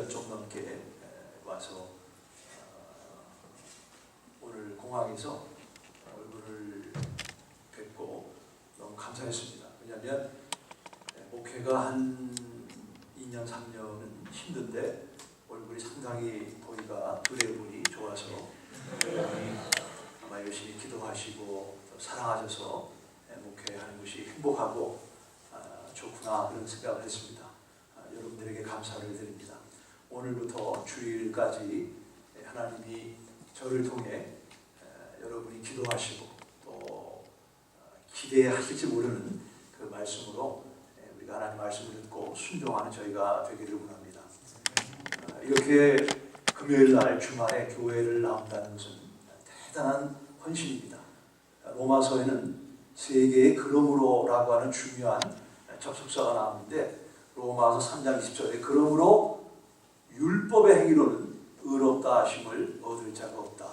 1년 좀 넘게 와서 오늘 공항에서 얼굴을 뵙고 너무 감사했습니다. 왜냐하면 목회가 한 2년, 3년은 힘든데 얼굴이 상당히 보기가 의뢰분이 좋아서 아마 열심히 기도하시고 사랑하셔서 목회하는 것이 행복하고 좋구나 그런 생각을 했습니다. 여러분들에게 감사를 드립니다. 오늘부터 주일까지 하나님이 저를 통해 여러분이 기도하시고 또 기대하실지 모르는 그 말씀으로 우리가 하나님 말씀을 듣고 순종하는 저희가 되기를 원합니다. 이렇게 금요일날 주말에 교회를 나온다는 것은 대단한 헌신입니다. 로마서에는 세 개의 그러므로라고 하는 중요한 접속사가 나오는데 로마서 3장 20절에 그러므로 율법의 행위로는 의롭다 하심을 얻을 자가 없다.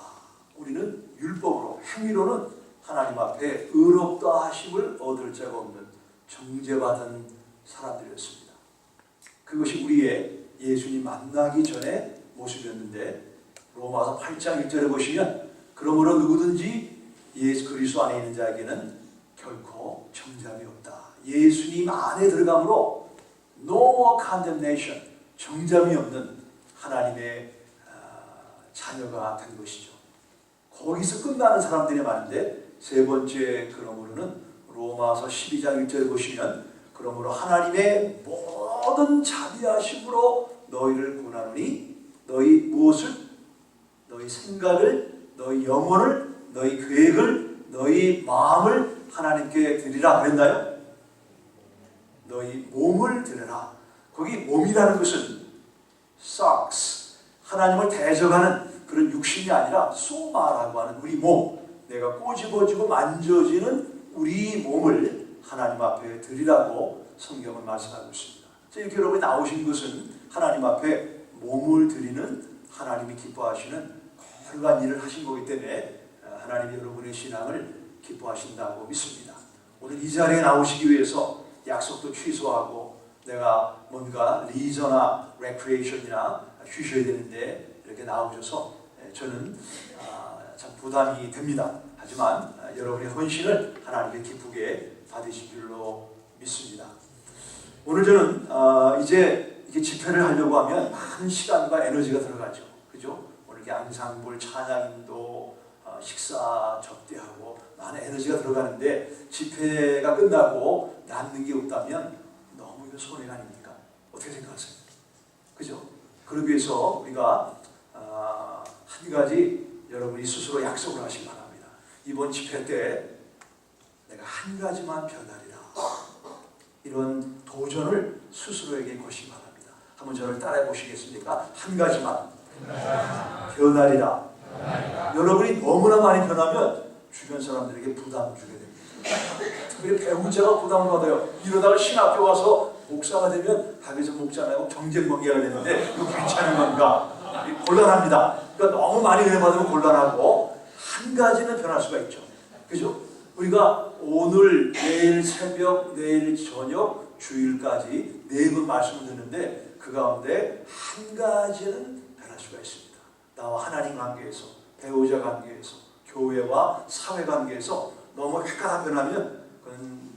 우리는 율법으로 행위로는 하나님 앞에 의롭다 하심을 얻을 자가 없는 정죄받은 사람들이었습니다. 그것이 우리의 예수님 만나기 전에 모습이었는데 로마서 8장 1절에 보시면 그러므로 누구든지 예수 그리스도 안에 있는 자에게는 결코 정죄함이 없다. 예수님 안에 들어감으로 No more condemnation, 정죄함이 없는 하나님의 자녀가 된 것이죠. 거기서 끝나는 사람들이 많은데 세 번째 그러므로는 로마서 12장 1절에 보시면 그러므로 하나님의 모든 자비하심으로 너희를 구원하노니 너희 무엇을? 너희 생각을, 너희 영혼을, 너희 계획을, 너희 마음을 하나님께 드리라 그랬나요? 너희 몸을 드려라. 거기 몸이라는 것은 sarx, 하나님을 대적하는 그런 육신이 아니라 소마라고 하는 우리 몸, 내가 꼬집어지고 만져지는 우리 몸을 하나님 앞에 드리라고 성경은 말씀하고 있습니다. 이렇게 여러분이 나오신 것은 하나님 앞에 몸을 드리는 하나님이 기뻐하시는 거룩한 일을 하신 거기 때문에 하나님이 여러분의 신앙을 기뻐하신다고 믿습니다. 오늘 이 자리에 나오시기 위해서 약속도 취소하고 내가 뭔가 리저나 레크리에이션이나 쉬셔야 되는데 이렇게 나오셔서 저는 참 부담이 됩니다. 하지만 여러분의 헌신을 하나님께 기쁘게 받으실 줄로 믿습니다. 오늘 저는 이제 이게 집회를 하려고 하면 많은 시간과 에너지가 들어가죠. 그죠? 오늘 이렇게 앙상블 찬양도 식사 접대하고 많은 에너지가 들어가는데 집회가 끝나고 남는 게 없다면 너무 이거 손해가 아닙니까? 어떻게 생각하세요? 그죠? 그러기 위해서 우리가 한 가지 여러분이 스스로 약속을 하시기 바랍니다. 이번 집회 때 내가 한 가지만 변하리라. 이런 도전을 스스로에게 거시기 바랍니다. 한번 저를 따라해 보시겠습니까? 한 가지만 변하리라. 여러분이 너무나 많이 변하면 주변 사람들에게 부담을 주게 됩니다. 특별히 배우자가 부담을 받아요. 이러다가 신학교 가서 목사가 되면 박의선 목사하고 경쟁 관계가 되는데 이거 괜찮은 건가? 곤란합니다. 그러니까 너무 많이 은혜 받으면 곤란하고 한 가지는 변할 수가 있죠. 그죠? 우리가 오늘, 내일 새벽, 내일 저녁, 주일까지 4번 말씀을 듣는데 그 가운데 한 가지는 변할 수가 있습니다. 나와 하나님 관계에서, 배우자 관계에서, 교회와 사회 관계에서 너무 획가닥 변하면 그건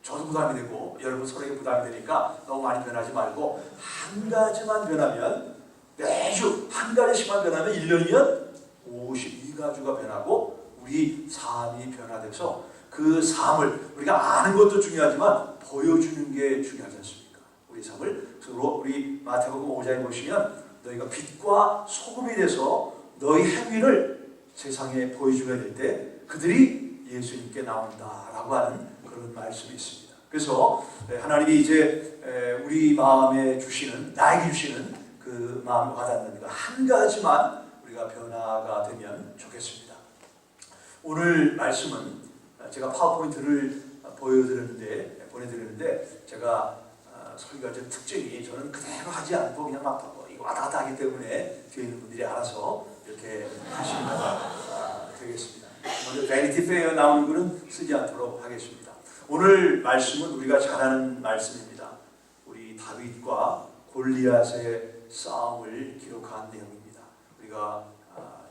저도 부담이 되고 여러분 서로에게 부담이 되니까 너무 많이 변하지 말고 한 가지만 변하면 매주 한 가지씩만 변하면 1년이면 52가주가 변하고 우리 삶이 변화돼서 그 삶을 우리가 아는 것도 중요하지만 보여주는 게 중요하지 않습니까? 우리 삶을 우리 마태복음 5장에 보시면 너희가 빛과 소금이 돼서 너희 행위를 세상에 보여줘야 될 때 그들이 예수님께 나온다라고 하는 그런 말씀이 있습니다. 그래서 하나님이 이제 우리 마음에 주시는, 나에게 주시는 그 마음을 와닿는 한 가지만 우리가 변화가 되면 좋겠습니다. 오늘 말씀은 제가 파워포인트를 보내드렸는데 제가 설교할 특징이 저는 그대로 하지 않고 그냥 막 이거 왔다 갔다 하기 때문에 뒤에 있는 분들이 알아서 이렇게 하시면 되겠습니다. 먼저 베니티 페어 나오는 글은 쓰지 않도록 하겠습니다. 오늘 말씀은 우리가 잘 아는 말씀입니다. 우리 다윗과 골리앗의 싸움을 기록한 내용입니다. 우리가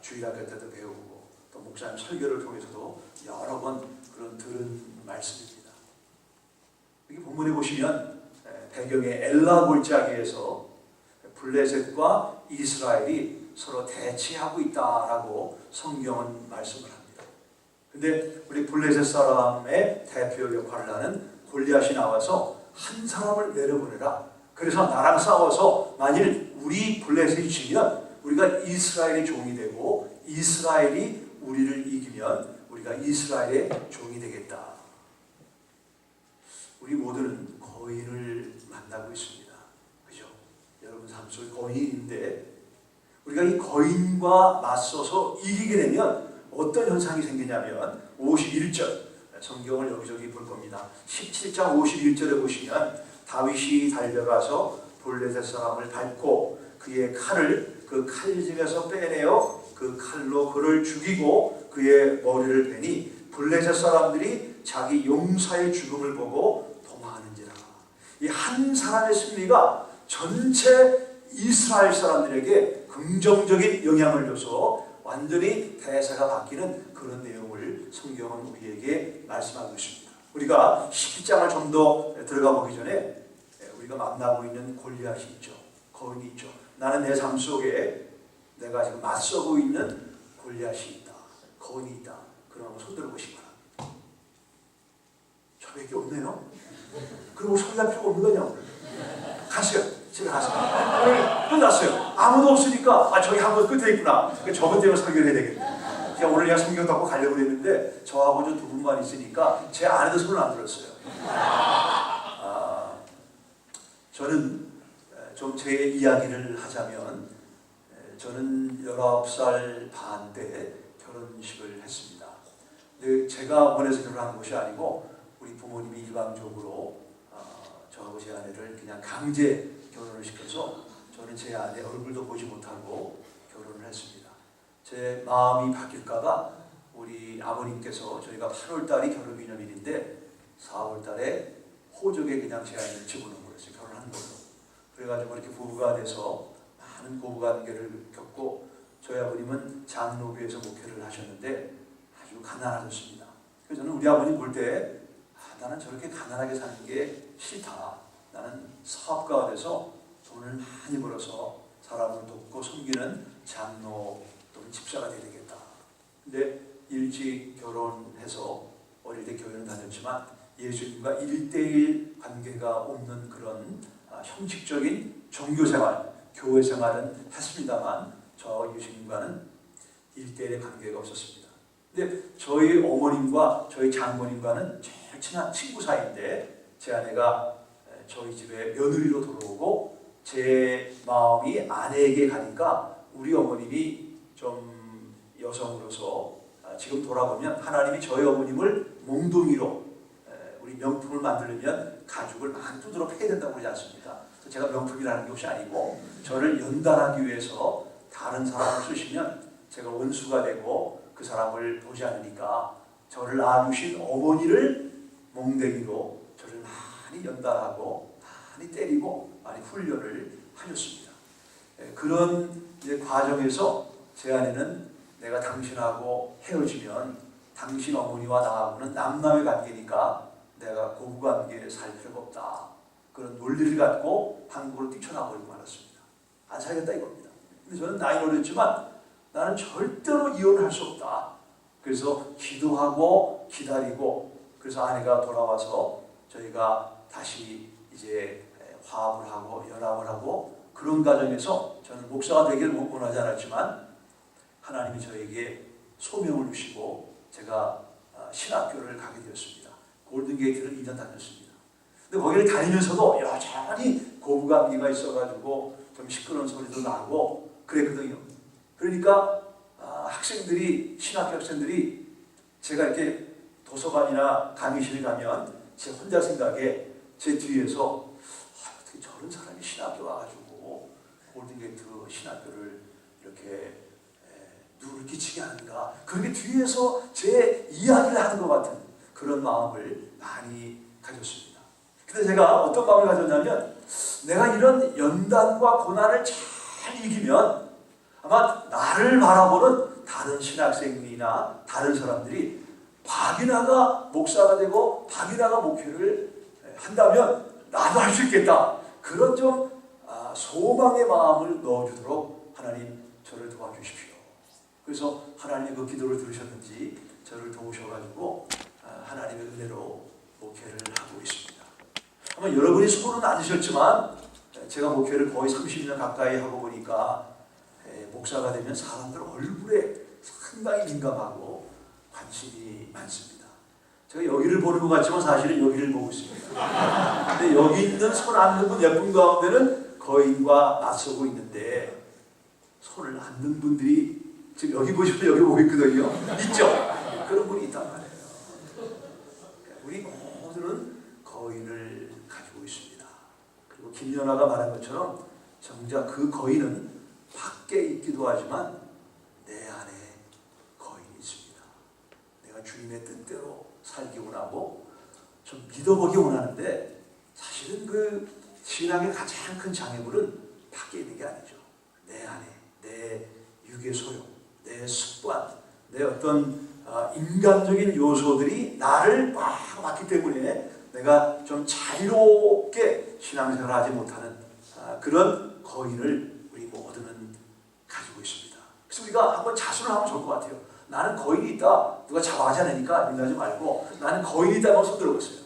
주일학교 때도 배우고 또 목사님 설교를 통해서도 여러 번 그런 들은 말씀입니다. 여기 본문에 보시면 배경에 엘라 골짜기에서 블레셋과 이스라엘이 서로 대치하고 있다라고 성경은 말씀을 합니다. 근데 우리 블레셋 사람의 대표 역할을 하는 골리앗이 나와서 한 사람을 내려보내라. 그래서 나랑 싸워서 만일 우리 블레셋이 지면 우리가 이스라엘의 종이 되고 이스라엘이 우리를 이기면 우리가 이스라엘의 종이 되겠다. 우리 모두는 거인을 만나고 있습니다. 그죠? 여러분 삶 속에 거인인데 우리가 이 거인과 맞서서 이기게 되면 어떤 현상이 생기냐면 51절 성경을 여기저기 볼 겁니다. 17장 51절에 보시면 다윗이 달려가서 블레셋 사람을 밟고 그의 칼을 그 칼집에서 빼내어 그 칼로 그를 죽이고 그의 머리를 베니 블레셋 사람들이 자기 용사의 죽음을 보고 도망하는지라. 이 한 사람의 승리가 전체 이스라엘 사람들에게 긍정적인 영향을 줘서 완전히 대세가 바뀌는 그런 내용을 성경은 우리에게 말씀하고 있습니다. 우리가 17장을 좀 더 들어가 보기 전에 우리가 만나고 있는 골리앗이 있죠. 거인이 있죠. 나는 내 삶 속에 내가 지금 맞서고 있는 골리앗이 있다. 거인이 있다. 그럼 손 들어보시기 바랍니다. 저밖에 없네요. 그리고 설날 필요가 없는 거냐? 가세요. 집에 가세요. 오늘 끝났어요. 아무도 없으니까 저기 한 번 끝에 있구나. 저번 때문에 설교를 해야 되겠네. 제가 오늘 그냥 성경 닫고 가려고 했는데 저하고 저 두 분만 있으니까 제 아내도 손을 안 들었어요. 저는 좀 제 이야기를 하자면 저는 19살 반 때 결혼식을 했습니다. 근데 제가 원해서 결혼한 것이 아니고 우리 부모님이 일방적으로 저하고 제 아내를 그냥 강제 결혼을 시켜서 저는 제 아내 얼굴도 보지 못하고 결혼을 했습니다. 제 마음이 바뀔까봐 우리 아버님께서 저희가 8월 달이 결혼기념일인데 4월 달에 호적에 그냥 제 아내를 집어넣은 거였어요. 결혼한 걸로. 그래가지고 이렇게 부부가 돼서 많은 고부관계를 겪고 저희 아버님은 장로교에서 목회를 하셨는데 아주 가난하셨습니다. 그래서 저는 우리 아버님 볼 때 나는 저렇게 가난하게 사는 게 싫다. 나는 사업가가 돼서 돈을 많이 벌어서 사람을 돕고 섬기는 장로 또는 집사가 되야 되겠다. 근데 일찍 결혼해서 어릴 때 교회는 다녔지만 예수님과 1대1 관계가 없는 그런 형식적인 종교생활, 교회생활은 했습니다만 저 예수님과는 1대1의 관계가 없었습니다. 근데 저희 어머님과 저희 장모님과는 제일 친한 친구 사이인데 제 아내가 저희 집에 며느리로 들어오고 제 마음이 아내에게 가니까 우리 어머님이 좀 여성으로서 지금 돌아보면 하나님이 저희 어머님을 몽둥이로 우리 명품을 만들려면 가죽을 많이 두드러 패야 된다고 그러지 않습니까? 제가 명품이라는 것이 아니고 저를 연단하기 위해서 다른 사람을 쓰시면 제가 원수가 되고 그 사람을 보지 않으니까 저를 낳아주신 어머니를 몽둥이로 저를 많이 연단하고 많이 때리고 많이 훈련을 하셨습니다. 그런 이제 과정에서 제 아내는 내가 당신하고 헤어지면 당신 어머니와 나하고는 남남의 관계니까 내가 고부관계에 살 필요가 없다. 그런 논리를 갖고 한국으로 뛰쳐나버리고 말았습니다. 안 살겠다 이겁니다. 근데 저는 나이는 어렸지만 나는 절대로 이혼을 할 수 없다. 그래서 기도하고 기다리고 그래서 아내가 돌아와서 저희가 다시 이제 화합을 하고 연합을 하고 그런 과정에서 저는 목사가 되기를 원하지 않았지만 하나님이 저에게 소명을 주시고 제가 신학교를 가게 되었습니다. 골든게이트를 2년 다녔습니다. 근데 거기를 다니면서도 여전히 고부감기가 있어가지고 좀 시끄러운 소리도 나고 그랬거든요. 그러니까 학생들이 신학교 학생들이 제가 이렇게 도서관이나 강의실에 가면 제 혼자 생각에 제 뒤에서 어떻게 저런 사람이 신학교 와가지고 골든게이트 신학교를 이렇게 누를 끼치게 하는가 그렇게 뒤에서 제 이야기를 하는 것 같은 그런 마음을 많이 가졌습니다. 근데 제가 어떤 마음을 가졌냐면 내가 이런 연단과 고난을 잘 이기면 아마 나를 바라보는 다른 신학생이나 다른 사람들이 박이나가 목사가 되고 박이나가 목회를 한다면 나도 할 수 있겠다. 그런 좀 소망의 마음을 넣어주도록 하나님 저를 도와주십시오. 그래서 하나님의 그 기도를 들으셨는지 저를 도우셔가지고 하나님의 은혜로 목회를 하고 있습니다. 아마 여러분이 손은 안 드셨지만 제가 목회를 거의 30년 가까이 하고 보니까 목사가 되면 사람들 얼굴에 상당히 민감하고 관심이 많습니다. 제가 여기를 보는 것 같지만 사실은 여기를 보고 있습니다. 근데 여기 있는 손 안 드는 예쁜 가운데는 거인과 맞서고 있는데 손을 안 든 분들이 지금 여기 보시면 여기 보고 있거든요. 있죠? 그런 분이 있단 말이에요. 우리 모두는 거인을 가지고 있습니다. 그리고 김연아가 말한 것처럼 정작 그 거인은 밖에 있기도 하지만 내 안에 거인이 있습니다. 내가 주님의 뜻대로 살기 원하고 좀 믿어보기 원하는데 사실은 그 신앙의 가장 큰 장애물은 밖에 있는 게 아니죠. 내 안에 내 육의 소용, 내 습관, 내 어떤 인간적인 요소들이 나를 막 맞기 때문에 내가 좀 자유롭게 신앙생활을 하지 못하는 그런 거인을 우리 모두는 가지고 있습니다. 그래서 우리가 한번 자수를 하면 좋을 것 같아요. 나는 거인이 있다. 누가 잡아하지 않으니까 민하지 말고 나는 거인이 있다고 손 들어보세요.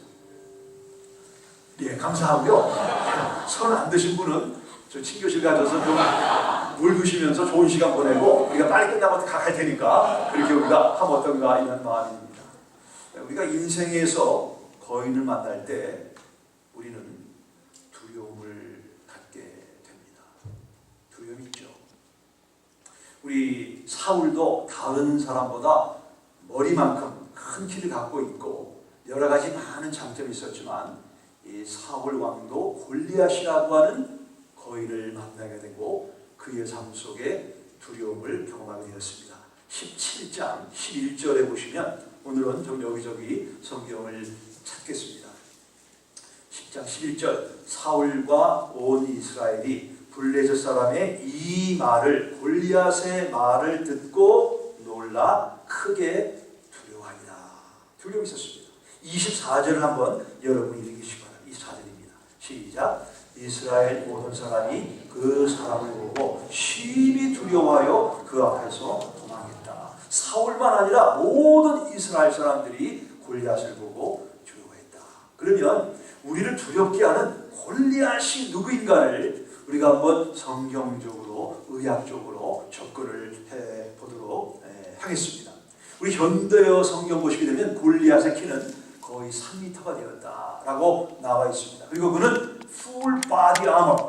예, 감사하고요. 손 안 드신 분은 저 친교실 가셔서 좀 물 드시면서 좋은 시간 보내고 우리가 빨리 끝나고 갈 테니까 그렇게 우리가 하면 어떤가 이런 마음입니다. 우리가 인생에서 거인을 만날 때 우리는 두려움을 갖게 됩니다. 두려움이 있죠. 우리 사울도 다른 사람보다 머리만큼 큰 키를 갖고 있고 여러 가지 많은 장점이 있었지만 이 사울 왕도 골리앗이라고 하는 거인을 만나게 되고 그의 삶 속에 두려움을 경험하게 되었습니다. 17장 11절에 보시면 오늘은 좀 여기저기 성경을 찾겠습니다. 10장 11절 사울과 온 이스라엘이 블레셋 사람의 이 말을 골리앗의 말을 듣고 놀라 크게 두려워하니라. 두려움이 있었습니다. 24절을 한번 여러분이 읽으시기 바랍니다. 24절입니다. 시작. 이스라엘 모든 사람이 그 사람을 보고 심히 두려워하여 그 앞에서 도망했다. 사울만 아니라 모든 이스라엘 사람들이 골리앗을 보고 두려워했다. 그러면 우리를 두렵게 하는 골리앗이 누구인가를 우리가 한번 성경적으로 의학적으로 접근을 해보도록 하겠습니다. 우리 현대어 성경 보시게 되면 골리앗의 키는 거의 3m가 되었다라고 나와 있습니다. 그리고 그는 full body armor,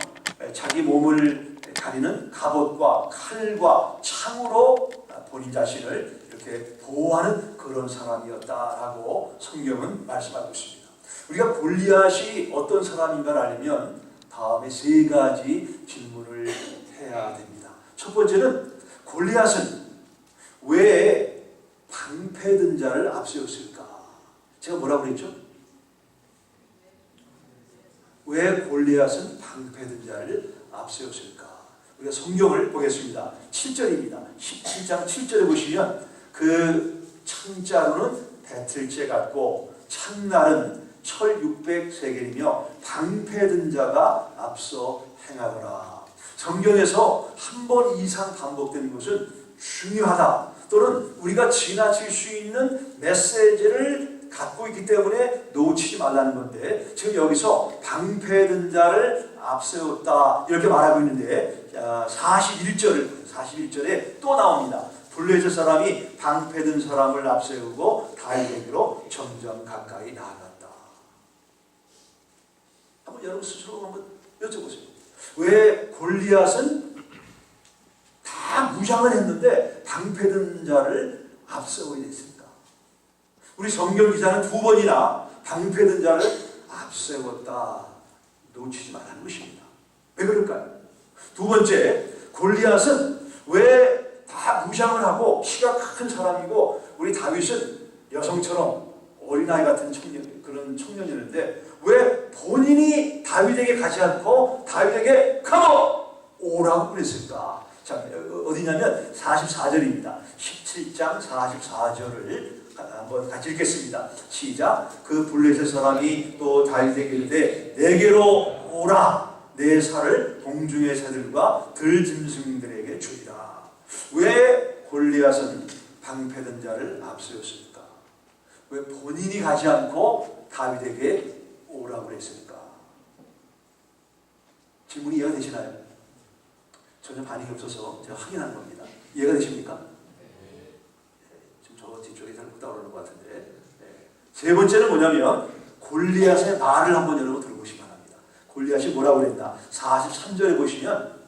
자기 몸을 가리는 갑옷과 칼과 창으로 본인 자신을 이렇게 보호하는 그런 사람이었다라고 성경은 말씀하고 있습니다. 우리가 골리앗이 어떤 사람인가를 알려면 다음에 세 가지 질문을 해야 됩니다. 첫 번째는 골리앗은 왜 방패든 자를 앞세웠을까? 제가 뭐라고 그랬죠? 왜 골리앗은 방패든 자를 앞세웠을까? 우리가 성경을 보겠습니다. 7절입니다. 17장 7절에 보시면 그 창자루는 배틀째 같고 창날은 철 600세겔이며 방패든 자가 앞서 행하더라. 성경에서 한 번 이상 반복되는 것은 중요하다. 또는 우리가 지나칠 수 있는 메시지를 갖고 있기 때문에 놓치지 말라는 건데 지금 여기서 방패든 자를 앞세웠다 이렇게 말하고 있는데 41절에 또 나옵니다. 블레셋 사람이 방패든 사람을 앞세우고 다윗에게로 점점 가까이 나아갔다. 한번 여러분 스스로 한번 여쭤보세요. 왜 골리앗은 다 무장을 했는데 방패든 자를 앞세워야 됐습니까? 우리 성경 기자는 두 번이나 방패든 자를 앞세웠다. 놓치지 말라는 것입니다. 왜 그럴까요? 두 번째, 골리앗은 왜 다 무장을 하고 키가 큰 사람이고 우리 다윗은 여성처럼 어린아이 같은 그런 청년이었는데 왜 왜 본인이 다윗에게 가지 않고 다윗에게 가고 오라고 그랬을까? 자, 어디냐면 44절입니다. 17장 44절을 한번 같이 읽겠습니다. 시작. 그 블레셋 사람이 또 다윗에게 이르되 내게로 오라. 내 살을 동중의 새들과 들짐승들에게 주리라. 왜 골리앗은 방패든 자를 앞세웠습니까? 왜 본인이 가지 않고 다윗에게 오라고 그랬습니까? 질문이 이해가 되시나요? 전혀 반응이 없어서 제가 확인한 겁니다. 이해가 되십니까? 지금 저 뒤쪽에 잘 못 따라오는 것 같은데. 네. 세 번째는 뭐냐면 골리앗의 말을 한번 여러분 들어보시기 바랍니다. 골리앗이 뭐라고 그랬나? 43절에 보시면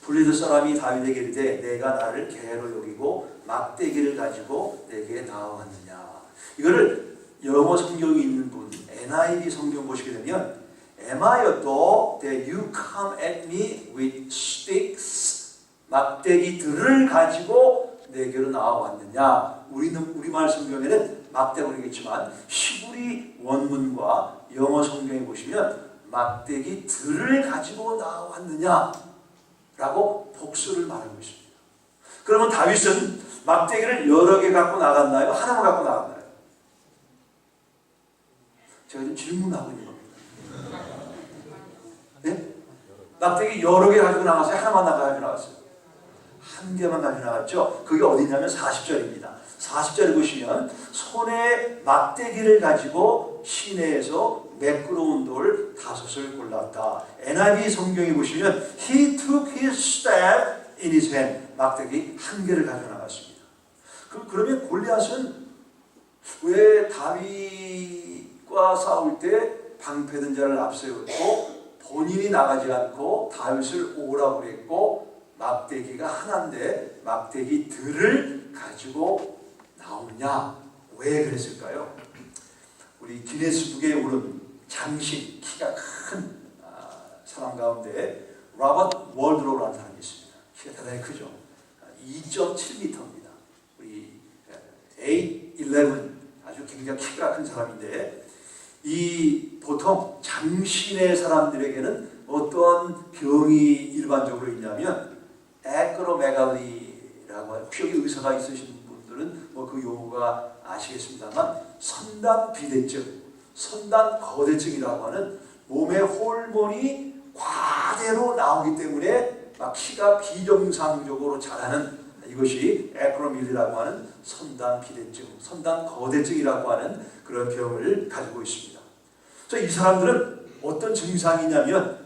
블레셋 사람이 다윗에게 이르되 내가 나를 개로 여기고 막대기를 가지고 내게 나아왔느냐. 이거를 영어 성경이 있는 분 NIV 성경 보시게 되면 Am I a dog that you come at me with sticks? 막대기들을 가지고 내게로 나아왔느냐. 우리말 성경에는 막대기겠지만 히브리 원문과 영어 성경에 보시면 막대기들을 가지고 나아왔느냐 라고 복수를 말하고 있습니다. 그러면 다윗은 막대기를 여러 개 갖고 나갔나요? 하나만 갖고 나갔나요? 제가 지금 질문하고 있는 겁니다. 네? 막대기 여러 개 가지고 나갔어요? 하나만 가지고 나갔어요? 한 개만 가지고 나갔죠? 그게 어디냐면 40절입니다. 40절에 보시면 손에 막대기를 가지고 시내에서 매끄러운 돌 5을 골랐다. NIV 성경에 보시면 He took his staff in his hand. 막대기 한 개를 가지고 나갔습니다. 그러면 골리앗은 왜 다윗과 싸울 때 방패든 자를 앞세웠고 본인이 나가지 않고 다윗을 오라고 그랬고 막대기가 하나인데 막대기들을 가지고 나오느냐? 왜 그랬을까요? 우리 기네스북에 오른 장신, 키가 큰 사람 가운데 로버트 월드로라는 사람이 있습니다. 키가 대단히 크죠. 2.7m입니다. 우리 8'11 아주 굉장히 키가 큰 사람인데 이 보통 장신의 사람들에게는 어떤 병이 일반적으로 있냐면 에크로메갈리라고 혹시 여기 의사가 있으신 분들은 뭐 그 용어가 아시겠습니다만 선단 비대증, 선단 거대증이라고 하는 몸의 호르몬이 과대로 나오기 때문에 막 키가 비정상적으로 자라는 이것이 에크로밀리라고 하는 선단 비대증, 선단 거대증이라고 하는 그런 병을 가지고 있습니다. 그래서 이 사람들은 어떤 증상이냐면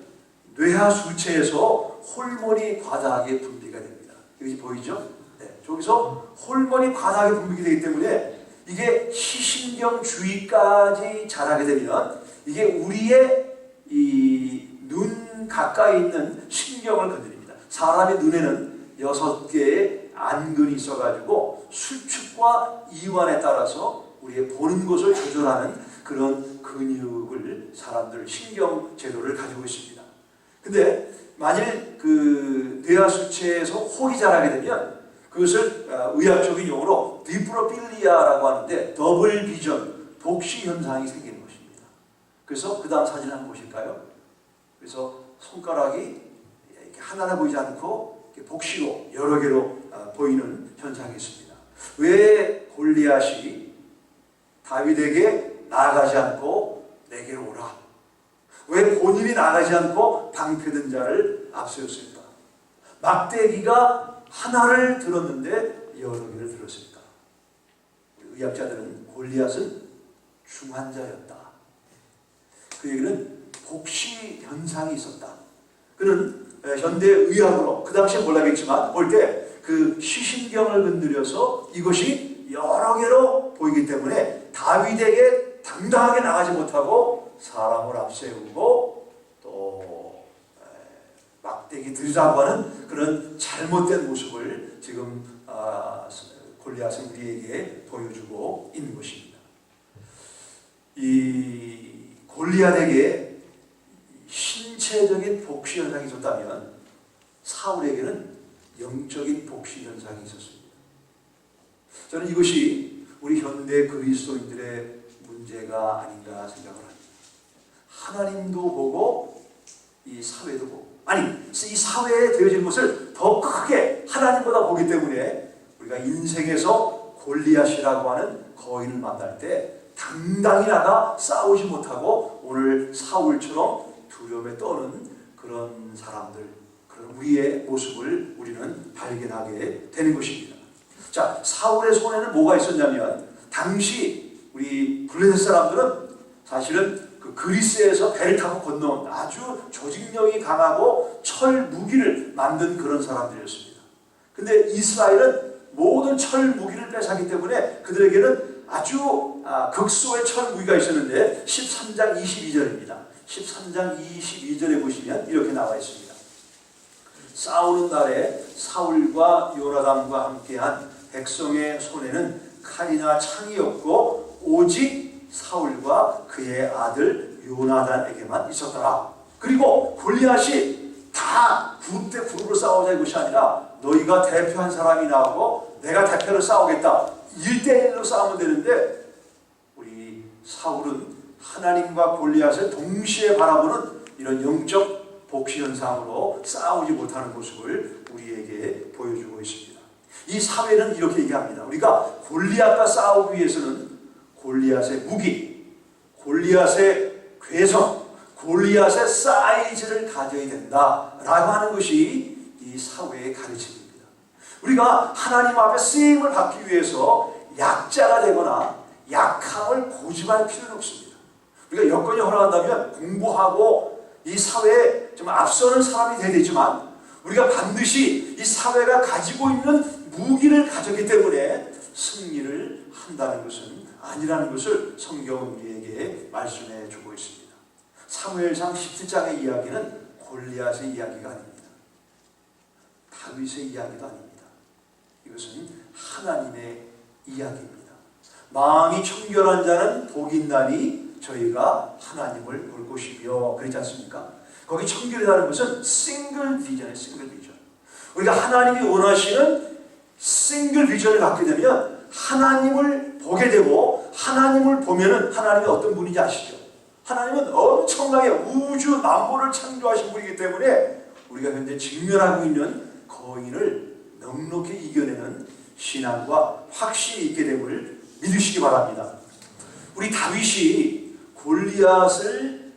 뇌하수체에서 호르몬이 과다하게 분비가 됩니다. 여기 보이죠? 네, 저기서 호르몬이 과다하게 분비가 되기 때문에 이게 시신경 주위까지 자라게 되면 이게 우리의 이 눈 가까이 있는 신경을 건드립니다. 사람의 눈에는 6개의 안근이 있어가지고 수축과 이완에 따라서 우리의 보는 것을 조절하는 그런 근육을 사람들 신경 제도를 가지고 있습니다. 근데 만일 그 뇌하수체에서 혹이 자라게 되면 그것을 의학적인 용어로 디프로필리아라고 하는데 더블 비전, 복시 현상이 생기는 것입니다. 그래서 그 다음 사진 한번 보실까요? 그래서 손가락이 이렇게 하나나 보이지 않고 복시로 여러 개로 보이는 현상이 있습니다. 왜 골리앗이 다윗에게 나아가지 않고 내게로 오라? 왜 본인이 나가지 않고 방패든 자를 앞세웠을까? 막대기가 하나를 들었는데 여러 개를 들었을까? 의학자들은 골리앗은 중환자였다. 그 얘기는 복시 현상이 있었다. 그는 현대 의학으로 그 당시에 몰라겠지만 볼 때 그 시신경을 건드려서 이것이 여러 개로 보이기 때문에 다윗에게 당당하게 나가지 못하고 사람을 앞세우고 또 막대기 들자고 하는 그런 잘못된 모습을 지금 골리앗은 우리에게 보여주고 있는 것입니다. 이 골리앗에게 신체적인 복시 현상이 있었다면 사울에게는 영적인 복시 현상이 있었습니다. 저는 이것이 우리 현대 그리스도인들의 문제가 아닌가 생각을 합니다. 하나님도 보고 이 사회도 보고, 아니 이 사회에 되어진 것을 더 크게 하나님보다 보기 때문에 우리가 인생에서 골리앗이라고 하는 거인을 만날 때 당당히 나가 싸우지 못하고 오늘 사울처럼 두려움에 떠는 그런 사람들, 그런 우리의 모습을 우리는 발견하게 되는 것입니다. 자, 사울의 손에는 뭐가 있었냐면, 당시 우리 블레셋 사람들은 사실은 그 그리스에서 배를 타고 건너온 아주 조직력이 강하고 철 무기를 만든 그런 사람들이었습니다. 근데 이스라엘은 모든 철 무기를 뺏었기 때문에 그들에게는 아주 극소의 철 무기가 있었는데 13장 22절입니다. 13장 22절에 보시면 이렇게 나와 있습니다. 싸우는 날에 사울과 요나단과 함께한 백성의 손에는 칼이나 창이 없고 오직 사울과 그의 아들 요나단에게만 있었더라. 그리고 골리앗이 다 그룹 대 그룹으로 싸우자 이것이 아니라 너희가 대표한 사람이 나오고 내가 대표로 싸우겠다, 1대1로 싸우면 되는데, 우리 사울은 하나님과 골리앗을 동시에 바라보는 이런 영적 복시 현상으로 싸우지 못하는 모습을 우리에게 보여주고 있습니다. 이 사회는 이렇게 얘기합니다. 우리가 골리앗과 싸우기 위해서는 골리앗의 무기, 골리앗의 괴성, 골리앗의 사이즈를 가져야 된다라고 하는 것이 이 사회의 가르침입니다. 우리가 하나님 앞에 쓰임을 받기 위해서 약자가 되거나 약함을 고집할 필요는 없습니다. 우리가 여건이 허락한다면 공부하고 이 사회에 좀 앞서는 사람이 되야 되지만, 우리가 반드시 이 사회가 가지고 있는 무기를 가졌기 때문에 승리를 한다는 것은 아니라는 것을 성경은 우리에게 말씀해 주고 있습니다. 사무엘상 17장의 이야기는 골리앗의 이야기가 아닙니다. 다윗의 이야기도 아닙니다. 이것은 하나님의 이야기입니다. 마음이 청결한 자는 복이 있나니 저희가 하나님을 볼 것이며, 그렇지 않습니까? 거기 청결이라는 것은 싱글 비전이에요. 싱글 비전. 우리가 하나님이 원하시는 싱글 비전을 갖게 되면 하나님을 보게 되고, 하나님을 보면은 하나님이 어떤 분인지 아시죠? 하나님은 엄청나게 우주 만물을 창조하신 분이기 때문에 우리가 현재 직면하고 있는 거인을 넉넉히 이겨내는 신앙과 확신이 있게 됨을 믿으시기 바랍니다. 우리 다윗이 골리앗을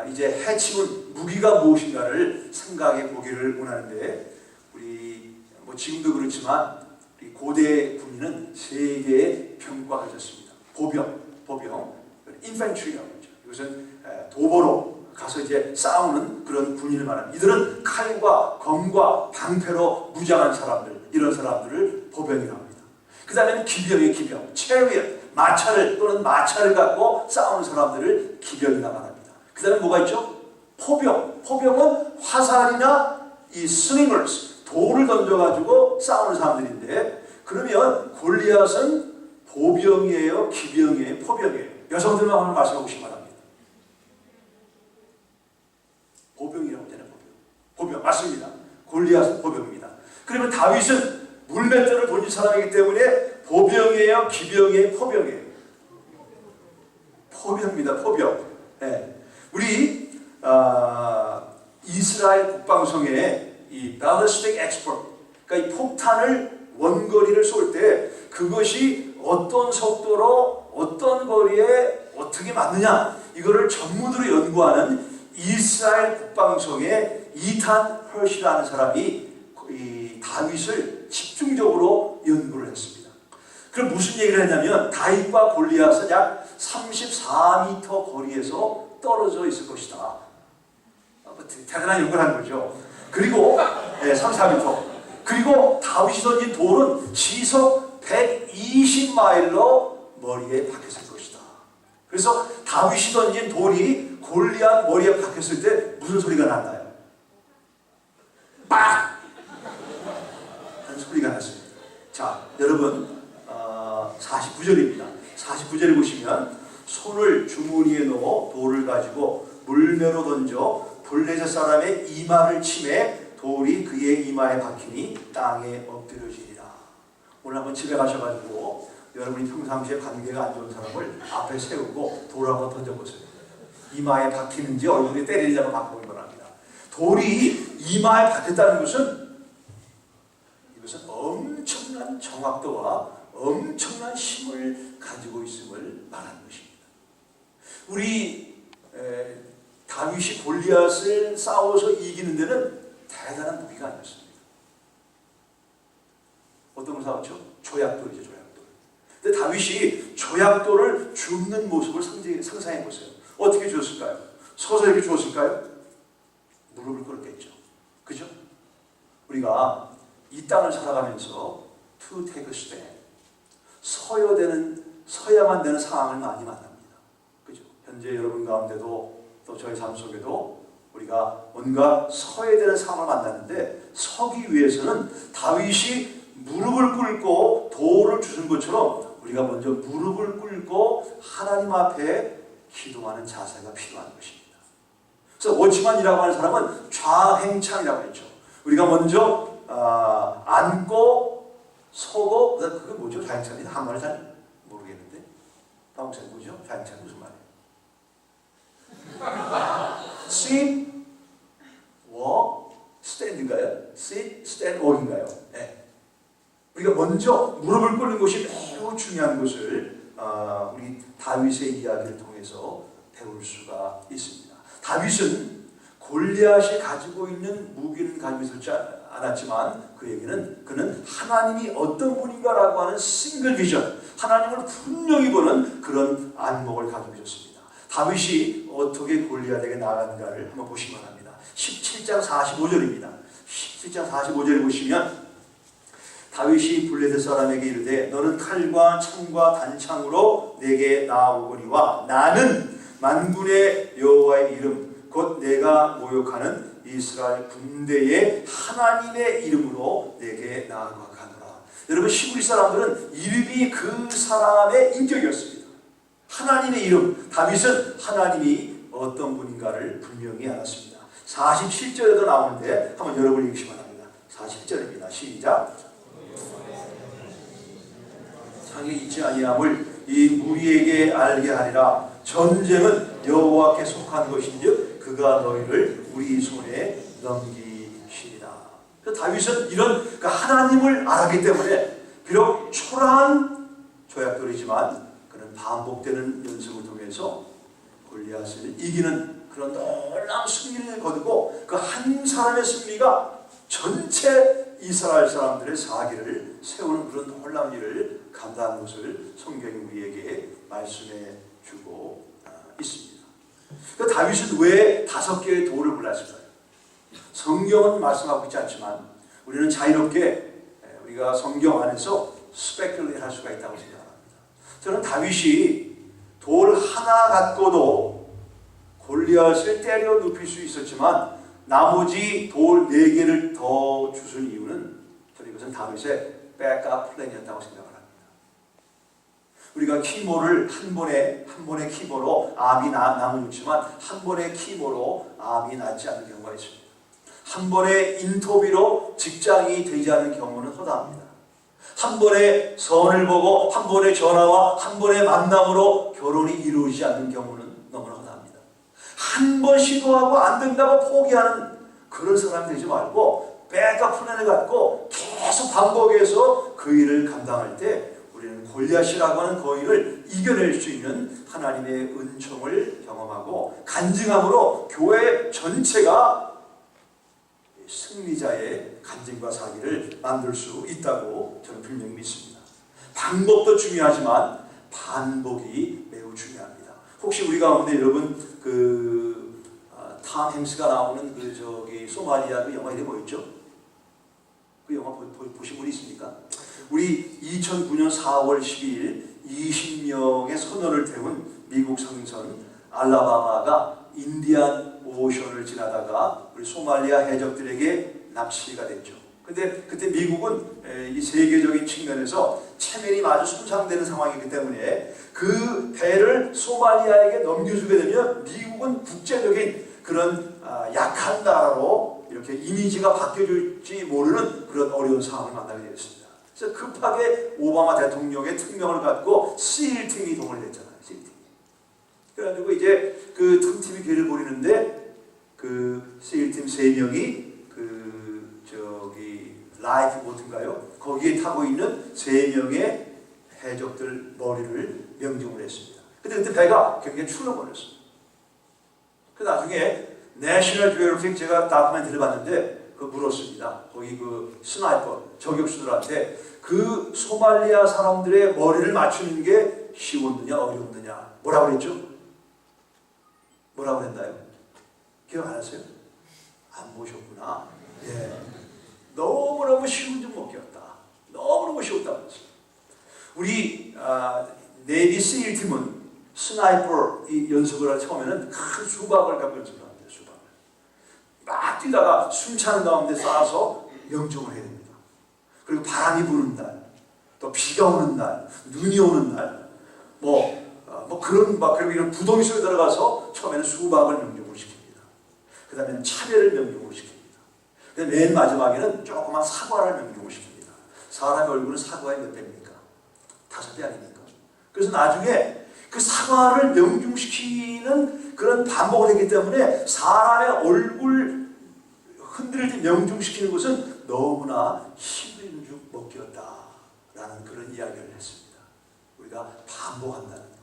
이제 해치운 무기가 무엇인가를 생각해 보기를 원하는데, 우리 지금도 그렇지만 우리 고대 군인은 세 개의 병과 가졌습니다. 보병, 인펜트리라고 하죠. 이것은 도보로 가서 이제 싸우는 그런 군인을 말합니다. 이들은 칼과 검과 방패로 무장한 사람들, 이런 사람들을 보병이라고 합니다. 그 다음에는 기병의 기병, 체리엇, 마차를 또는 마차를 갖고 싸우는 사람들을 기병이라고 합니다. 그 다음에 뭐가 있죠? 포병은 화살이나 이 스링어스, 돌을 던져가지고 싸우는 사람들인데, 그러면 골리앗은 보병이에요, 기병이에요, 포병이에요? 여성들만 한번 말씀해 보시기 바랍니다. 보병이라고 하잖아요. 보병 맞습니다. 골리앗은 보병입니다. 그러면 다윗은 물맷돌을 던진 사람이기 때문에 보병이에요, 기병이에요, 포병이에요? 포병입니다. 포병. 네. 우리 이스라엘 국방성의 이 ballistic expert, 그러니까 이 폭탄을 원거리를 쏠 때 그것이 어떤 속도로 어떤 거리에 어떻게 맞느냐, 이거를 전문으로 연구하는 이스라엘 국방성의 이탄 헐시라는 사람이 이 다윗을 집중적으로 연구를 했습니다. 그럼 무슨 얘기를 했냐면, 다윗과 골리앗은 약 34m 거리에서 떨어져 있을 것이다. 대단한 연구를 한 거죠. 그리고 34m. 그리고 다윗이 던진 돌은 시속 120마일로 머리에 박혔을 것이다. 그래서 다윗이 던진 돌이 골리앗 머리에 박혔을 때 무슨 소리가 났나요? 빡! 하는 소리가 났습니다. 자, 여러분 49절입니다. 49절에 보시면, 손을 주머니에 넣어 돌을 가지고 물매로 던져 블레셋 사람의 이마를 치매 돌이 그의 이마에 박히니 땅에 엎드려지리라. 오늘 한번 집에 가셔가지고 여러분이 평상시에 관계가 안 좋은 사람을 앞에 세우고 돌 한번 던져보세요. 이마에 박히는지 얼굴에 때리는지 한번 바꿔보기 바랍니다. 돌이 이마에 박혔다는 것은 이것은 엄청난 정확도와 엄청난 힘을 가지고 있음을 말하는 것입니다. 우리 다윗이 골리앗을 싸워서 이기는 데는 대단한 무기가 아니었습니다. 어떤 걸 싸웠죠? 조약돌이죠, 조약돌. 근데 다윗이 조약돌을 줍는 모습을 상상해 보세요. 어떻게 줬을까요? 서서 이렇게 줬을까요? 무릎을 꿇었겠죠. 그죠? 우리가 이 땅을 살아가면서 to take a stand, 서야만 되는 상황을 많이 만납니다. 그죠? 현재 여러분 가운데도 또 저희 삶 속에도 우리가 뭔가 서야 되는 상황을 만났는데 서기 위해서는 다윗이 무릎을 꿇고 돌을 주신 것처럼 우리가 먼저 무릎을 꿇고 하나님 앞에 기도하는 자세가 필요한 것입니다. 그래서 워치만이라고 하는 사람은 좌행창이라고 했죠. 우리가 먼저 앉고 서고, 그게 뭐죠? 좌행창이 한말을 잘 모르겠는데 박목사님 뭐죠? 좌행창 무슨 말이에요? sit, walk, stand인가요? sit, stand, walk인가요? 네. 우리가 먼저 무릎을 꿇는 것이 매우 중요한 것을 우리 다윗의 이야기를 통해서 배울 수가 있습니다. 다윗은 골리앗이 가지고 있는 무기는 가지고 있었지 않았지만 그는 하나님이 어떤 분인가라고 하는 싱글 비전, 하나님을 분명히 보는 그런 안목을 가지고 있었습니다. 다윗이 어떻게 골리앗에게 나아간가를 한번 보시기 바랍니다. 17장 45절입니다. 17장 45절에 보시면 다윗이 블레셋 사람에게 이르되 너는 칼과 창과 단창으로 내게 나아오거니와 나는 만군의 여호와의 이름 곧 내가 모욕하는 이스라엘 군대의 하나님의 이름으로 내게 나아가노라. 여러분, 시브리 사람들은 이름이 그 사람의 인격이었습니다. 하나님의 이름. 다윗은 하나님이 어떤 분인가를 분명히 알았습니다. 47절에도 나오는데 한번 여러분 읽으시기 바랍니다. 47절입니다. 시작. 상이 있지 아니함을 이 무리에게 알게 하리라. 전쟁은 여호와께 속한 것인즉 그가 너희를 우리 손에 넘기시리라. 다윗은 이런 하나님을 알았기 때문에 비록 초라한 조약돌이지만 그는 반복되는 연습을 통해서 골리앗을 이기는 그런 놀라운 승리를 거두고 그 한 사람의 승리가 전체 이스라엘 사람들의 사기를 세우는 그런 놀라운 일을 감당한 것을 성경이 우리에게 말씀해 주고 있습니다. 다윗은 왜 5개의 돌을 골랐을까요? 성경은 말씀하고 있지 않지만 우리는 자유롭게 우리가 성경 안에서 스페큘레이트 할 수가 있다고 생각합니다. 저는 다윗이 돌 하나 갖고도 골리앗을 때려 눕힐 수 있었지만 나머지 돌 4개를 더 주신 이유는 저는 이것은 다윗의 백업 플랜이었다고 생각을 합니다. 우리가 키모를 한 번의 키모로 암이 나면 좋지만 한 번의 키모로 암이 낫지 않는 경우가 있습니다. 한 번의 인터뷰로 직장이 되지 않는 경우는 허다합니다. 한 번의 선을 보고 한 번의 전화와 한 번의 만남으로 결혼이 이루어지지 않는 경우는 너무나 허다합니다. 한 번 시도하고 안 된다고 포기하는 그런 사람이 되지 말고 백업 플랜을 갖고 계속 반복해서 그 일을 감당할 때 우리는 골리앗이라고 하는 그 일을 이겨낼 수 있는 하나님의 은총을 경험하고 간증함으로 교회 전체가 승리자의 간증과 사기를 만들 수 있다고 저는 분명히 믿습니다. 방법도 중요하지만 반복이 매우 중요합니다. 혹시 우리 가운데 여러분 탐 행스가 나오는 소말리아 그 영화 이름이 뭐였죠? 그 영화 보신 분이 있습니까? 우리 2009년 4월 12일 20명의 선원을 태운 미국 상선 알라바마가 인디안 오션을 지나다가 우리 소말리아 해적들에게 납치가 됐죠. 근데 그때 미국은 이 세계적인 측면에서 체면이 아주 손상되는 상황이기 때문에 그 배를 소말리아에게 넘겨주게 되면 미국은 국제적인 그런 약한 나라로 이렇게 이미지가 바뀌어질지 모르는 그런 어려운 상황을 만나게 되었습니다. 그래서 급하게 오바마 대통령의 특명을 갖고 SEAL 팀이 동원됐잖아요. SEAL 팀. 그래가지고 이제 그 틈틈이 괴를 부리는데 그 세일팀 3명이 그 저기 라이프 보트인가요? 거기에 타고 있는 3명의 해적들 머리를 명중을 했습니다. 근데 그때 배가 굉장히 출렁거렸어요. 그 나중에 내셔널 지오그래픽 제가 다큐멘터리를 봤는데 그 물었습니다. 거기 그 스나이퍼 저격수들한테 그 소말리아 사람들의 머리를 맞추는 게 쉬웠느냐 어려웠느냐 뭐라고 그랬죠? 뭐라고 했나요? 기억 안 하세요? 안 보셨구나. 예. 너무너무 쉬운 줄 못 끼웠다. 너무너무 쉬웠다고 했어요. 우리 네이비 세일팀은 스나이퍼 연습을 할 처음에는 큰 수박을 갖고 연습을 합니다. 수박을. 막 뛰다가 숨차는 가운데 쏴서 명중을 해야 됩니다. 그리고 바람이 부는 날, 또 비가 오는 날, 눈이 오는 날, 그리고 이런 부동이 속에 들어가서 처음에는 수박을 명중을 시킵니다. 그 다음에는 차례를 명중을 시킵니다. 맨 마지막에는 조그만 사과를 명중을 시킵니다. 사람의 얼굴은 사과의 몇 배입니까? 5배 아닙니까? 그래서 나중에 그 사과를 명중시키는 그런 반복을 했기 때문에 사람의 얼굴 흔들릴 때 명중시키는 것은 너무나 힘든 줄 못 끼었다라는 그런 이야기를 했습니다. 우리가 반복한다는 것.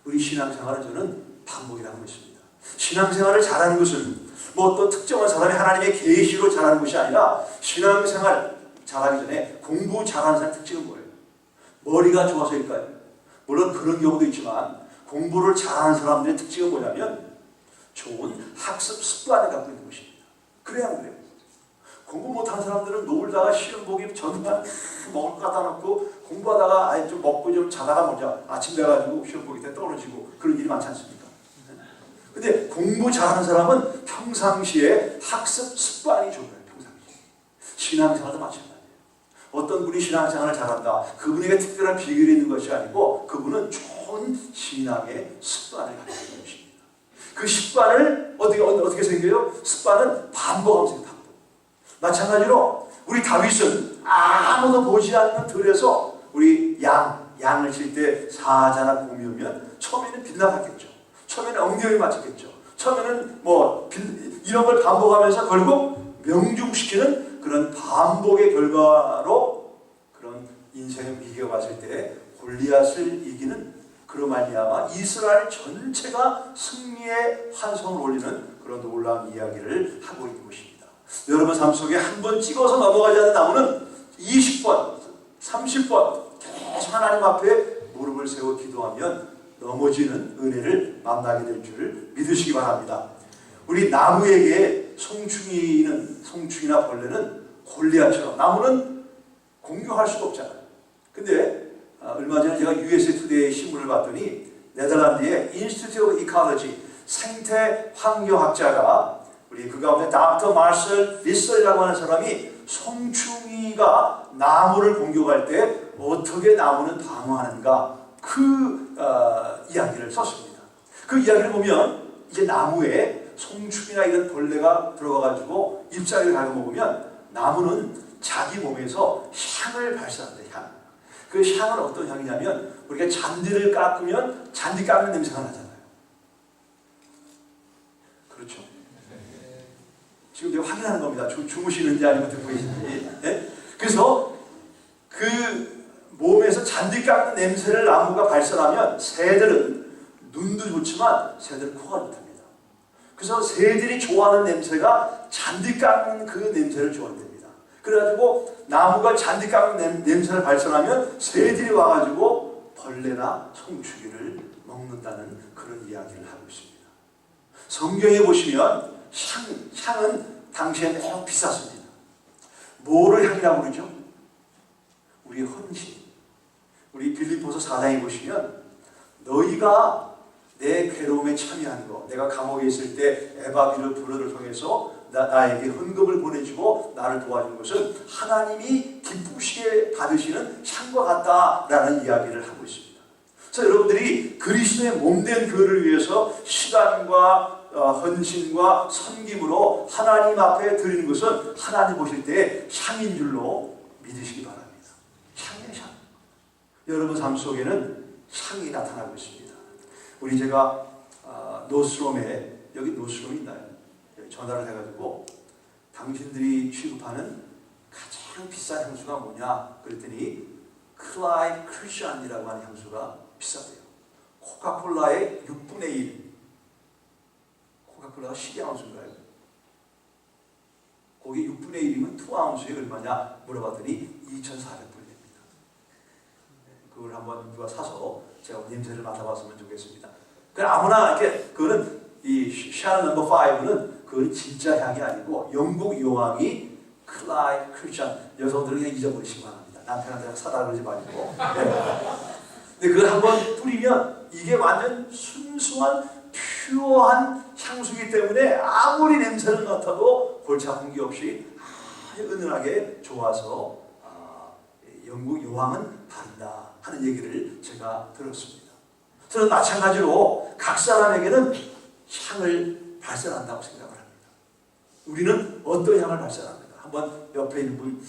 우리 신앙생활은 저는 반복이라고 했습니다. 신앙생활을 잘하는 것은 뭐 어떤 특정한 사람이 하나님의 계시로 잘하는 것이 아니라 신앙생활 잘하기 전에 공부 잘하는 사람의 특징은 뭐예요? 머리가 좋아서일까요? 물론 그런 경우도 있지만 공부를 잘하는 사람들의 특징은 뭐냐면 좋은 학습 습관을 갖고 있는 것입니다. 그래야 그래요. 공부 못하는 사람들은 놀다가 시험 보기 전날 먹을 거 갖다 놓고 공부하다가 아예 좀 먹고 좀 자다가 보자 아침 돼가지고 시험 보기 때 떨어지고 그런 일이 많지 않습니까? 근데 공부 잘하는 사람은 평상시에 학습 습관이 좋아요. 평상시에. 신앙생활도 마찬가지예요. 어떤 분이 신앙생활을 잘한다. 그분에게 특별한 비결이 있는 것이 아니고 그분은 좋은 신앙의 습관을 가지고 있는 것입니다. 그 습관을 어떻게 생겨요? 습관은 반복하면서 반복. 마찬가지로 우리 다윗은 아무도 보지 않는 들에서 우리 양을 칠 때 사자나 곰이 오면 처음에는 빗나갔겠죠. 처음에는 엉덩이 맞췄겠죠. 처음에는 이런 걸 반복하면서 결국 명중시키는 그런 반복의 결과로 그런 인생의 위기가 왔을 때 골리앗을 이기는 그로 말미암아 이스라엘 전체가 승리의 환성을 올리는 그런 놀라운 이야기를 하고 있는 것입니다. 여러분 삶 속에 한 번 찍어서 넘어가지 않는 나무는 20번, 30번 계속 하나님 앞에 무릎을 세워 기도하면 넘어지는 은혜를 만나게 될 줄 믿으시기 바랍니다. 우리 나무에게 송충이나 벌레는 골리앗처럼 나무는 공격할 수가 없잖아요. 근데 얼마 전에 제가 USA 투데이 신문을 봤더니 네덜란드의 인스티튜트 오브 이콜로지 생태 환경학자가 우리 그 가운데 닥터 마셜 비설이라고 하는 사람이 송충이가 나무를 공격할 때 어떻게 나무는 방어하는가 그 이야기를 썼습니다. 그 이야기를 보면 이제 나무에 송충이나 이런 벌레가 들어가가지고 잎사귀를 갉아먹으면 나무는 자기 몸에서 향을 발산한다. 향. 그 향은 어떤 향이냐면 우리가 잔디를 깎으면 잔디 깎는 냄새가 나잖아요. 그렇죠? 지금 제가 확인하는 겁니다. 주무시는지 아니면 듣고 계시는지. 네? 그래서 그 몸에서 잔디 깎는 냄새를 나무가 발산하면 새들은 눈도 좋지만 새들은 코가 좋답니다. 그래서 새들이 좋아하는 냄새가 잔디 깎는 그 냄새를 좋아한답니다. 그래가지고 나무가 잔디 깎는 냄새를 발산하면 새들이 와가지고 벌레나 송충이를 먹는다는 그런 이야기를 하고 있습니다. 성경에 보시면 향은 당시에 매우 비쌌습니다. 뭐를 향이라고 그러죠? 우리의 헌신. 우리 빌립보서 4장에 보시면 너희가 내 괴로움에 참여한 거, 내가 감옥에 있을 때 에바비를 불어를 통해서 나에게 헌금을 보내주고 나를 도와준 것은 하나님이 기쁘시게 받으시는 향과 같다라는 이야기를 하고 있습니다. 그래서 여러분들이 그리스도의 몸된 교회를 위해서 시간과 헌신과 섬김으로 하나님 앞에 드리는 것은 하나님 보실 때 향인 줄로 믿으시기 바랍니다. 향이에요, 향. 여러분 삶 속에는 향이 나타나고 있습니다. 우리 제가 노스롬에, 여기 노스롬 있나요? 여기 전화를 해가지고 당신들이 취급하는 가장 비싼 향수가 뭐냐 그랬더니 클라이드 크리스천이라고 하는 향수가 비싸대요. 코카콜라의 6분의 1. 코카콜라가 12아운스인가요? 거기 6분의 1이면 2아운스에 얼마냐 물어봤더니 2,400불입니다. 그걸 한번 누가 사서 제가 냄새를 맡아봤으면 좋겠습니다. 그 아무나 이렇게 그거는 이 샤넬 넘버 5는 그건 진짜 향이 아니고 영국 여왕이 클라이드 크리스천, 여성들은 그냥 잊어버리시기 바랍니다. 남편한테 사다 그러지 말고. 근데 그걸 한번 뿌리면 이게 완전 순수한 퓨어한 향수이기 때문에 아무리 냄새를 맡아도 골치 아픈 게 없이 아주 은은하게 좋아서 영국 여왕은 바른다 하는 얘기를 제가 들었습니다. 저는 마찬가지로 각 사람에게는 향을 발산한다고 생각을 합니다. 우리는 어떤 향을 발산합니까? 한번 옆에 있는 분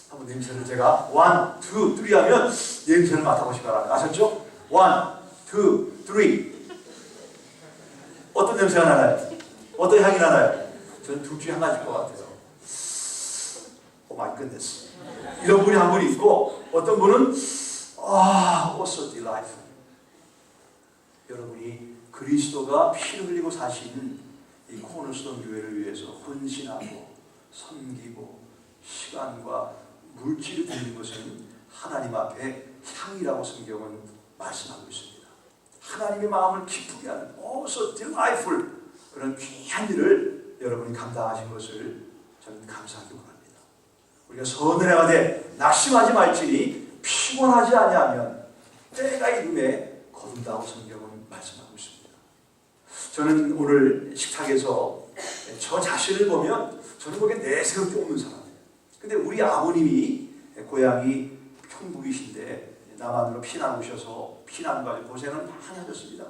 한번 냄새를 제가 1, 2, 3 하면 냄새를 맡아보시기 바랍니다. 아셨죠? 1, 2, 3 어떤 냄새가 나나요? 어떤 향이 나나요? 저는 둘 중에 한 가지일 것 같아요. 오 마이 굿네스. 이런 분이 한 분이 있고 어떤 분은 so delightful. 여러분이 그리스도가 피 흘리고 사신 이 코너스톤 교회를 위해서 헌신하고 섬기고 시간과 물질을 드리는 것은 하나님 앞에 향이라고 성경은 말씀하고 있습니다. 하나님의 마음을 기쁘게 하는 so delightful 그런 귀한 일을 여러분이 감당하신 것을 저는 감사하기 원합니다. 우리가 선을 행하되 낙심하지 말지니 피곤하지 아니하면 때가 이름에 거둔다고 성경은 말씀하고 있습니다. 저는 오늘 식탁에서 저 자신을 보면 저는 거기에 내세울 게 없는 사람이에요. 근데 우리 아버님이 고향이 평북이신데 남한으로 피난 오셔서 피난 가지고 고생을 많이 하셨습니다.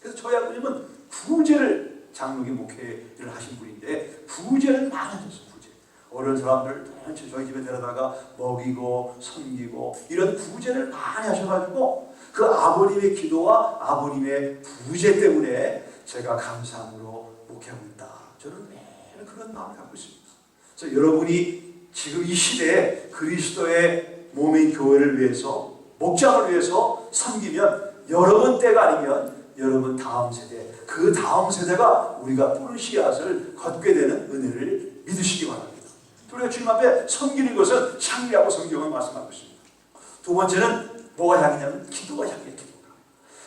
그래서 저희 아버님은 부제를 장로교 목회를 하신 분인데 부제를 많이 하셨어요. 부제. 어려운 사람들 저희 집에 데려다가 먹이고 섬기고 이런 부제를 많이 하셔가지고 그 아버님의 기도와 아버님의 부제 때문에 제가 감사함으로 목회하고 있다. 저는 매일 그런 마음을 갖고 있습니다. 그래서 여러분이 지금 이 시대에 그리스도의 몸인 교회를 위해서 목장을 위해서 섬기면 여러분 때가 아니면 여러분 다음 세대, 그 다음 세대가 우리가 뿌린 씨앗을 걷게 되는 은혜를 믿으시기 바랍니다. 우리가 주님 앞에 섬기는 것은 향이라고 성경은 말씀하고 있습니다. 두 번째는 뭐가 향이냐면 기도가 향이에요. 기도가.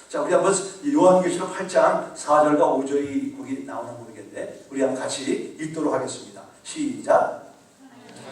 자, 우리 한번 요한계시록 8장 4절과 5절이 거기 나오는 모르겠는데 우리 한번 같이 읽도록 하겠습니다. 시작.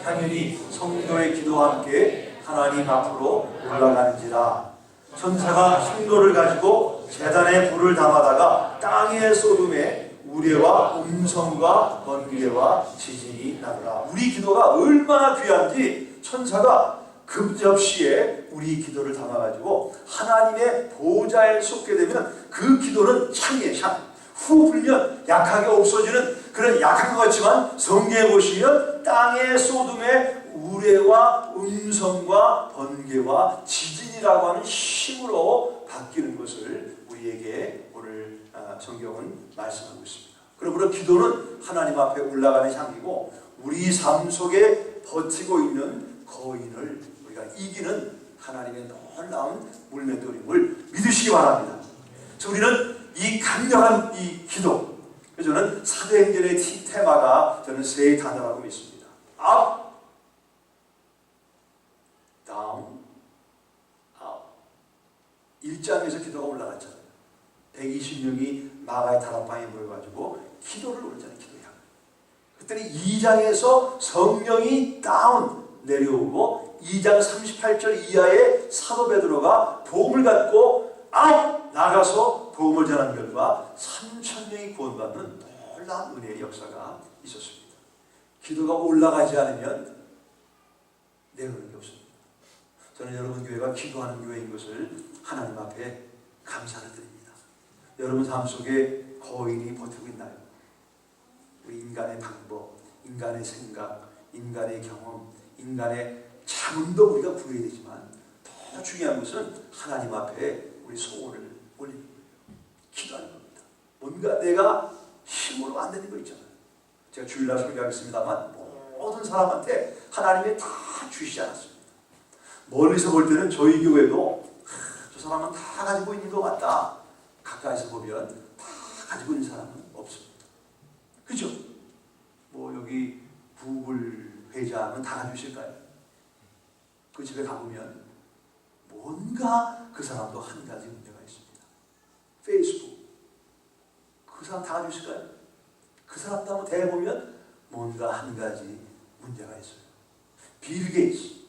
당연히 성도의 기도와 함께 하나님 앞으로 올라가는지라. 천사가 흉노를 가지고 제단에 불을 담아다가 땅에 쏟음에 우레와 음성과 번개와 지진이 나더라. 우리 기도가 얼마나 귀한지 천사가 급접시에 우리 기도를 담아가지고 하나님의 보좌에 쏟게 되면 그 기도는 향이에요. 향. 후 불면 약하게 없어지는 그런 약한 것 같지만 성경에 보시면 땅의 쏟음에 우레와 음성과 번개와 지진이라고 하는 힘으로 바뀌는 것을 우리에게 오늘 성경은 말씀하고 있습니다. 그러므로 기도는 하나님 앞에 올라가는 향이고 우리 삶 속에 버티고 있는 거인을 우리가 이기는 하나님의 놀라운 물맷돌임을 믿으시기 바랍니다. 우리는 이 강력한 이 기도, 저는 사도행전의 테마가 저는 세 단어라고 믿습니다. up, down, out. 1장에서 기도가 올라갔잖아요. 120명이 마가의 다락방에 모여가지고 기도를 올렸잖아요. 기도야. 그랬더니 2장에서 성령이 다운 내려오고 2장 38절 이하에 사도 베드로가 복음을 갖고 아웃 나가서 복음을 전하는 결과 3,000명이 구원받는 놀라운 은혜의 역사가 있었습니다. 기도가 올라가지 않으면 내려오는 게 없습니다. 저는 여러분 교회가 기도하는 교회인 것을 하나님 앞에 감사를 드립니다. 여러분 삶 속에 거인이 버티고 있나요? 우리 인간의 방법, 인간의 생각, 인간의 경험, 인간의 자문도 우리가 구해야 되지만 더 중요한 것은 하나님 앞에 우리 소원을 올리는 거예요. 기도하는 겁니다. 뭔가 내가 힘으로 안 되는 거 있잖아요. 제가 주일날 설교하겠습니다만 모든 사람한테 하나님이 다 주시지 않았습니다. 멀리서 볼 때는 저희 교회도 저 사람은 다 가지고 있는 것 같다. 가까이서 보면 다 가지고 있는 사람은 없습니다. 그죠? 뭐 여기 구글 회장은 다 가지고 있을까요? 그 집에 가보면 뭔가 그 사람도 한 가지 문제가 있습니다. 페이스북 그 사람 다 가지고 있을까요? 그 사람도 한번 대보면 뭔가 한 가지 문제가 있어요. 빌 게이츠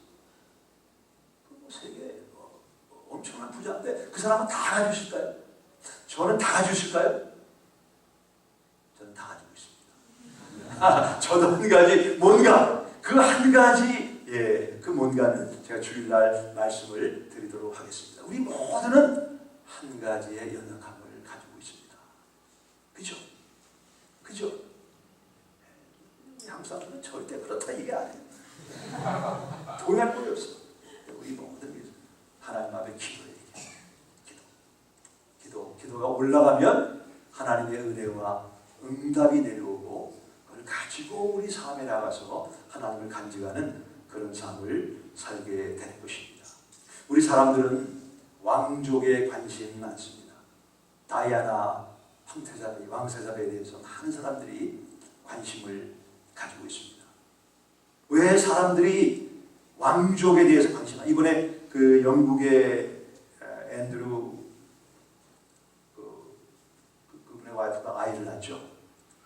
세계 엄청난 부자인데 그 사람은 다 가지고 있을까요? 저는 다 가지고 있을까요? 저는 다 가지고 있습니다. 저도 한 가지 뭔가 그 한 가지 그 뭔가는 제가 주일날 말씀을 드리도록 하겠습니다. 우리 모두는 한 가지의 연약함을 가지고 있습니다. 그죠? 그죠? 한국 사람들은 절대 그렇다 이게 아니에요. 동의할 거리 없어. 우리 모든 하나님 앞에 기도해야 돼요. 기도가 올라가면 하나님의 은혜와 응답이 내려오고 그걸 가지고 우리 삶에 나가서 하나님을 간직하는 그런 삶을 살게 될 것입니다. 우리 사람들은 왕족에 관심이 많습니다. 다이아나 황태자비, 왕세자비에 대해서 많은 사람들이 관심을 가지고 있습니다. 왜 사람들이 왕족에 대해서 관심을? 이번에 그 영국의 앤드루 그분의 와이프가 아이를 낳죠.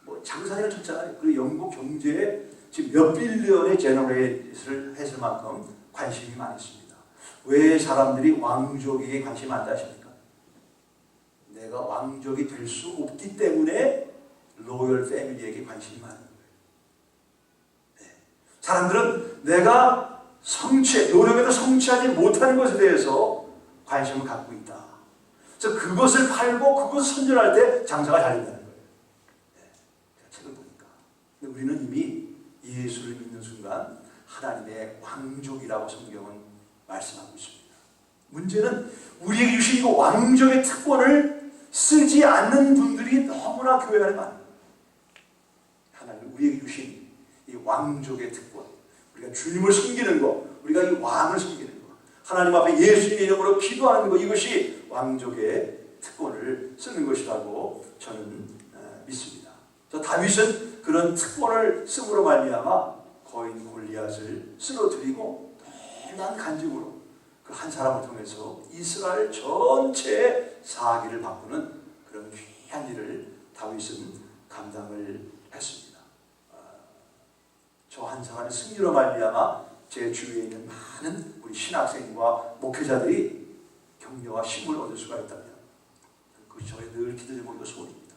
뭐 장사를 쳤잖아요. 그리고 영국 경제에 지금 몇 빌리언의 제너레이트를 했을 만큼 관심이 많습니다. 왜 사람들이 왕족에게 관심이 많다 하십니까? 내가 왕족이 될 수 없기 때문에 로열 패밀리에게 관심이 많은 거예요. 네. 사람들은 내가 노력해도 성취하지 못하는 것에 대해서 관심을 갖고 있다. 그래서 그것을 팔고 그것을 선전할 때 장사가 잘 된다는 거예요. 네. 책을 보니까. 근데 우리는 이미 예수를 믿는 순간 하나님의 왕족이라고 성경은 말씀하고 있습니다. 문제는 우리에게 주신 이 왕족의 특권을 쓰지 않는 분들이 너무나 교회 안에 많아요. 하나님 우리에게 주신 이 왕족의 특권, 우리가 주님을 섬기는 것, 우리가 이 왕을 섬기는 것, 하나님 앞에 예수님의 이름으로 기도하는 것, 이것이 왕족의 특권을 쓰는 것이라고 저는 믿습니다. 다윗은 그런 특권을 쓰므로 말미암아 거인 골리앗을 쓰러뜨리고 놀라운 간증으로 그 한 사람을 통해서 이스라엘 전체의 사기를 바꾸는 그런 귀한 일을 다윗은 감당을 했습니다. 저 한 사람의 승리로 말미암아 제 주위에 있는 많은 우리 신학생과 목회자들이 격려와 힘을 얻을 수가 있다면 그것이 저의 늘 기도 제목이고 소원입니다.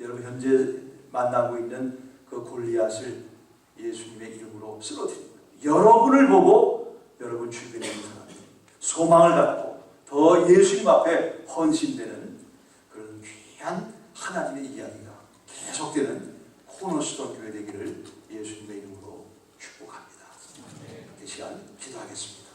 여러분 현재 만나고 있는 그 골리앗을 예수님의 이름으로 쓰러뜨리는 거예요. 여러분을 보고 여러분 주변에 있는 사람이 소망을 갖고 더 예수님 앞에 헌신되는 그런 귀한 하나님의 이야기가 계속되는 코너스톤 교회 되기를 예수님의 이름으로 축복합니다. 이 시간 기도하겠습니다.